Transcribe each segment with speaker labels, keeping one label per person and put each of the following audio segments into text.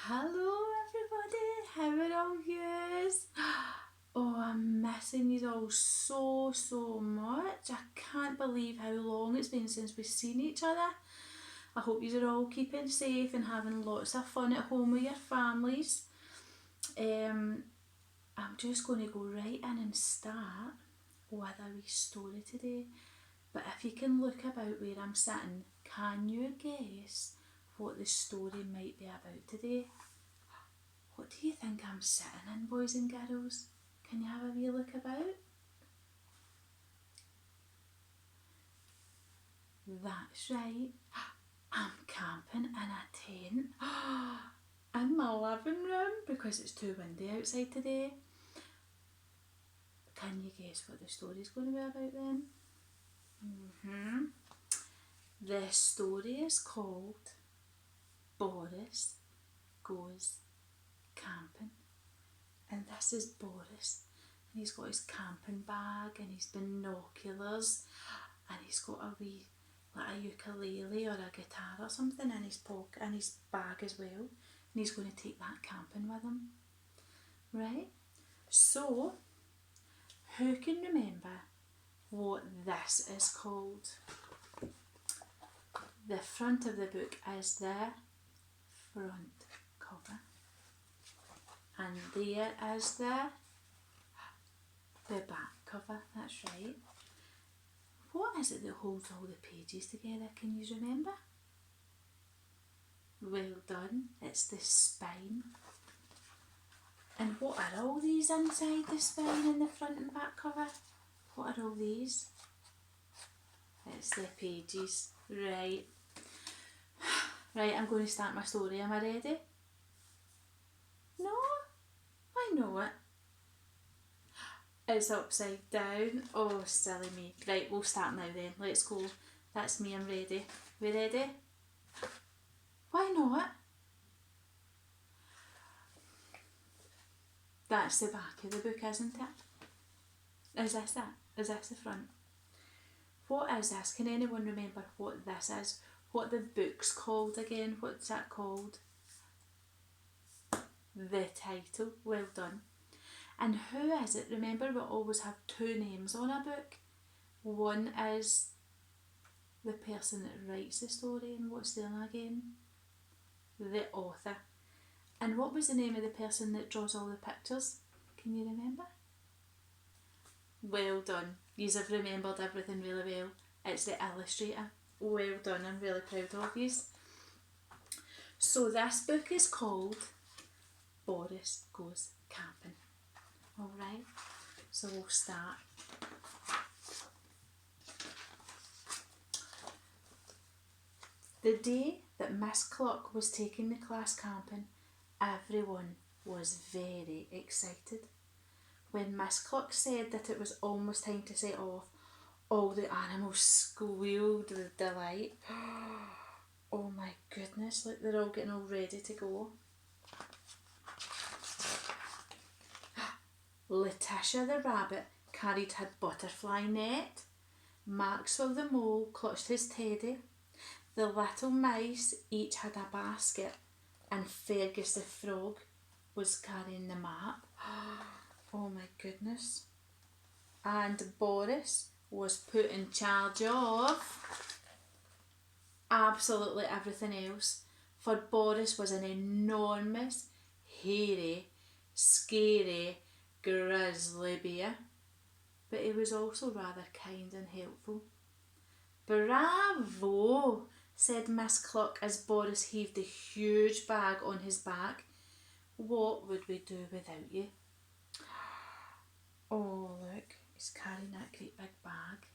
Speaker 1: Hello everybody, how are all yous? Oh, I'm missing you all so much. I can't believe how long it's been since we've seen each other. I hope you are all keeping safe and having lots of fun at home with your families. I'm just going to go right in and start with a wee story today. But if you can look about where I'm sitting, can you guess what the story might be about today? What do you think I'm sitting in, boys and girls? Can you have a wee look about? That's right. I'm camping in a tent in my living room because it's too windy outside today. Can you guess what the story's going to be about then? The story is called Boris Goes Camping. And this is Boris. And he's got his camping bag and his binoculars and he's got a wee like a ukulele or a guitar or something in his pocket, in his bag as well, and he's going to take that camping with him. Right? So, who can remember what this is called? The front of the book is the front cover, and there is the back cover. That's right. What is it that holds all the pages together? Can you remember? Well done. It's the spine. And what are all these inside the spine in the front and back cover? What are all these? It's the pages. Right. Right, I'm going to start my story. Am I ready? No? I know it. It's upside down. Oh, silly me. Right, we'll start now then. Let's go. That's me, I'm ready. We ready? Why not? That's the back of the book, isn't it? Is this it? Is this the front? What is this? Can anyone remember what this is? What the book's called again? What's that called? The title. Well done. And who is it? Remember, we always have two names on a book. One is the person that writes the story, and what's the other again? The author. And what was the name of the person that draws all the pictures? Can you remember? Well done. You have remembered everything really well. It's the illustrator. Well done. I'm really proud of you. So this book is called Boris Goes Camping. Alright, so we'll start. The day that Miss Cluck was taking the class camping, everyone was very excited. When Miss Cluck said that it was almost time to set off, all the animals squealed with delight. Oh my goodness, like they're all getting all ready to go. Letitia the rabbit carried her butterfly net. Maxwell the mole clutched his teddy. The little mice each had a basket, and Fergus the frog was carrying the map. Oh my goodness. And Boris was put in charge of absolutely everything else, for Boris was an enormous, hairy, scary, grizzly bear, but he was also rather kind and helpful. Bravo, said Miss Cluck as Boris heaved a huge bag on his back. What would we do without you? Oh look, he's carrying that great big bag.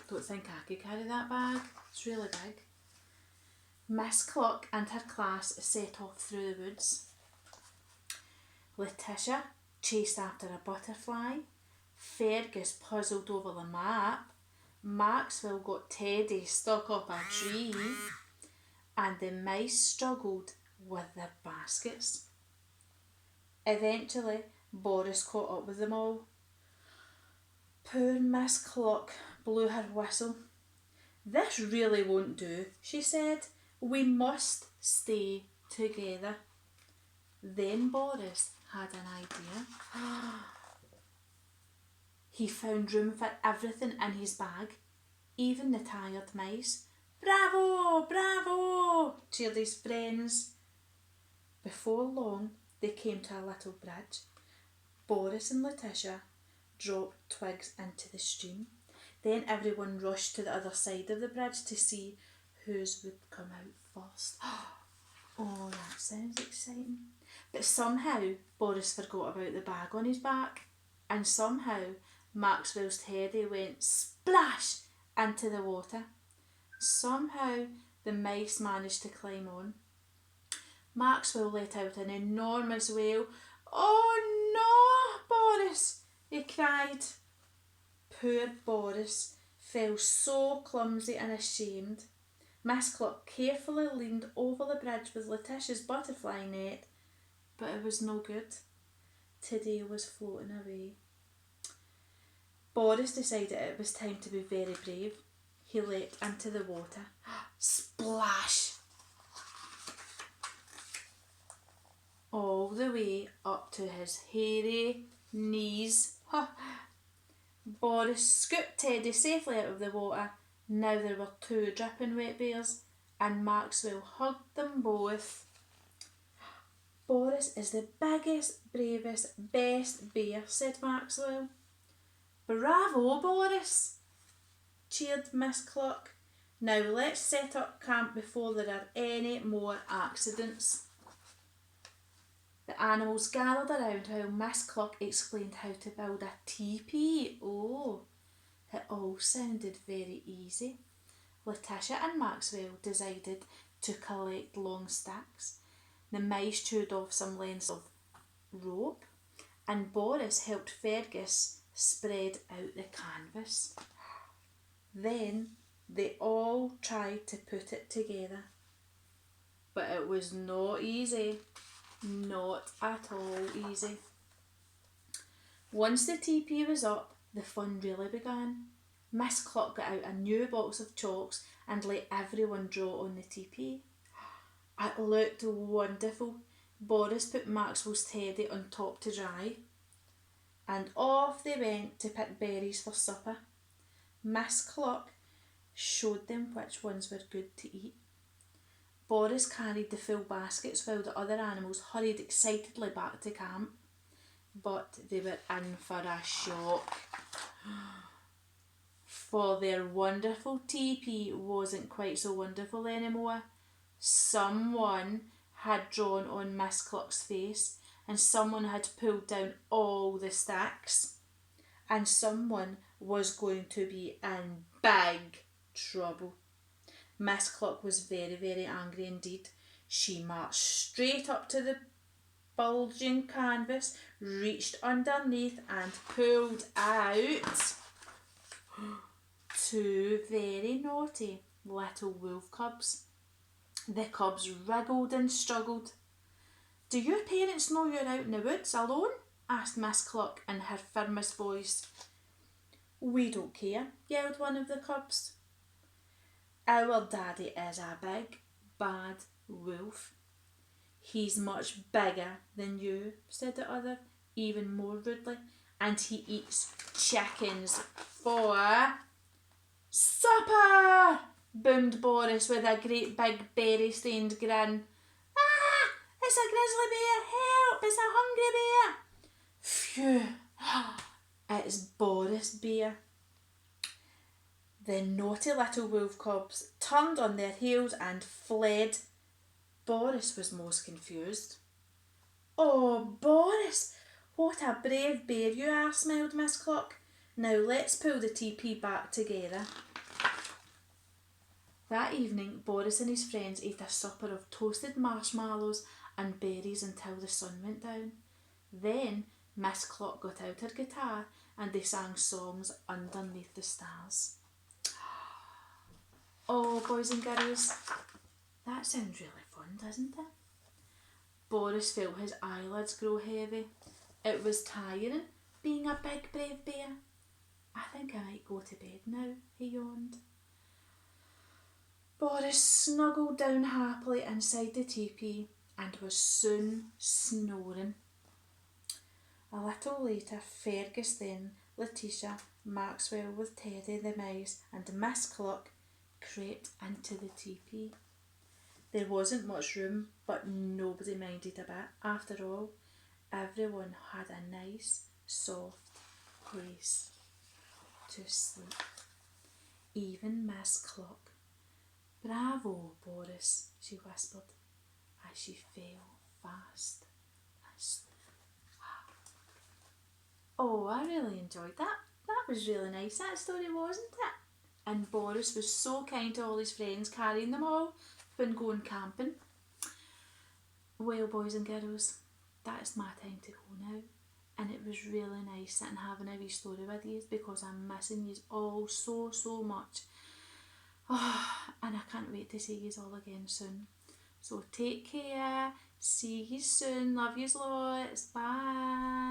Speaker 1: Don't think I could carry that bag, it's really big. Miss Cluck and her class set off through the woods. Letitia chased after a butterfly. Fergus puzzled over the map. Maxwell got Teddy stuck up a tree. And the mice struggled with their baskets. Eventually, Boris caught up with them all. Poor Miss Cluck blew her whistle. This really won't do, she said. We must stay together. Then Boris had an idea. He found room for everything in his bag, even the tired mice. Bravo, bravo, cheered his friends. Before long, they came to a little bridge. Boris and Letitia dropped twigs into the stream. Then everyone rushed to the other side of the bridge to see whose would come out first. Oh, that sounds exciting. But somehow Boris forgot about the bag on his back, and somehow Maxwell's teddy went splash into the water. Somehow the mice managed to climb on. Maxwell let out an enormous wail. Oh no, Boris, he cried. Poor Boris felt so clumsy and ashamed. Miss Cluck carefully leaned over the bridge with Letitia's butterfly net, but it was no good. Today was floating away. Boris decided it was time to be very brave. He leapt into the water. Splash! All the way up to his hairy knees. Boris scooped Teddy safely out of the water. Now there were 2 dripping wet bears, and Maxwell hugged them both. Boris is the biggest, bravest, best bear, said Maxwell. Bravo, Boris, cheered Miss Cluck. Now let's set up camp before there are any more accidents. The animals gathered around while Miss Cluck explained how to build a teepee. Oh, it all sounded very easy. Letitia and Maxwell decided to collect long sticks. The mice chewed off some lengths of rope, and Boris helped Fergus spread out the canvas. Then they all tried to put it together, but it was not easy. Not at all easy. Once the teepee was up, the fun really began. Miss Cluck got out a new box of chalks and let everyone draw on the teepee. It looked wonderful. Boris put Maxwell's teddy on top to dry, and off they went to pick berries for supper. Miss Cluck showed them which ones were good to eat. Boris carried the full baskets while the other animals hurried excitedly back to camp. But they were in for a shock. For their wonderful teepee wasn't quite so wonderful anymore. Someone had drawn on Miss Cluck's face, and someone had pulled down all the sticks, and someone was going to be in big trouble. Miss Cluck was very, very angry indeed. She marched straight up to the bulging canvas, reached underneath and pulled out 2 very naughty little wolf cubs. The cubs wriggled and struggled. Do your parents know you're out in the woods alone? Asked Miss Cluck in her firmest voice. We don't care, yelled one of the cubs. Our daddy is a big, bad wolf. He's much bigger than you, said the other, even more rudely, and he eats chickens for supper, boomed Boris with a great big berry-stained grin. Ah, it's a grizzly bear, help, it's a hungry bear. Phew, it's Boris Bear. The naughty little wolf cubs turned on their heels and fled. Boris was most confused. Oh, Boris, what a brave bear you are, smiled Miss Cluck. Now let's pull the teepee back together. That evening, Boris and his friends ate a supper of toasted marshmallows and berries until the sun went down. Then Miss Cluck got out her guitar and they sang songs underneath the stars. Oh, boys and girls, that sounds really fun, doesn't it? Boris felt his eyelids grow heavy. It was tiring being a big brave bear. I think I might go to bed now, he yawned. Boris snuggled down happily inside the teepee and was soon snoring. A little later, Fergus then, Letitia, Maxwell with Teddy the mouse, and Miss Cluck crept into the teepee. There wasn't much room, but nobody minded a bit. After all, everyone had a nice, soft place to sleep. Even Miss Cluck. "Bravo, Boris," she whispered as she fell fast asleep. Oh, I really enjoyed that. That was really nice, that story, wasn't it? And Boris was so kind to all his friends, carrying them all when going camping. Well, boys and girls, that is my time to go now. And it was really nice sitting having a wee story with you, because I'm missing you all so, so much. Oh, and I can't wait to see you all again soon. So take care. See you soon. Love yous lots. Bye.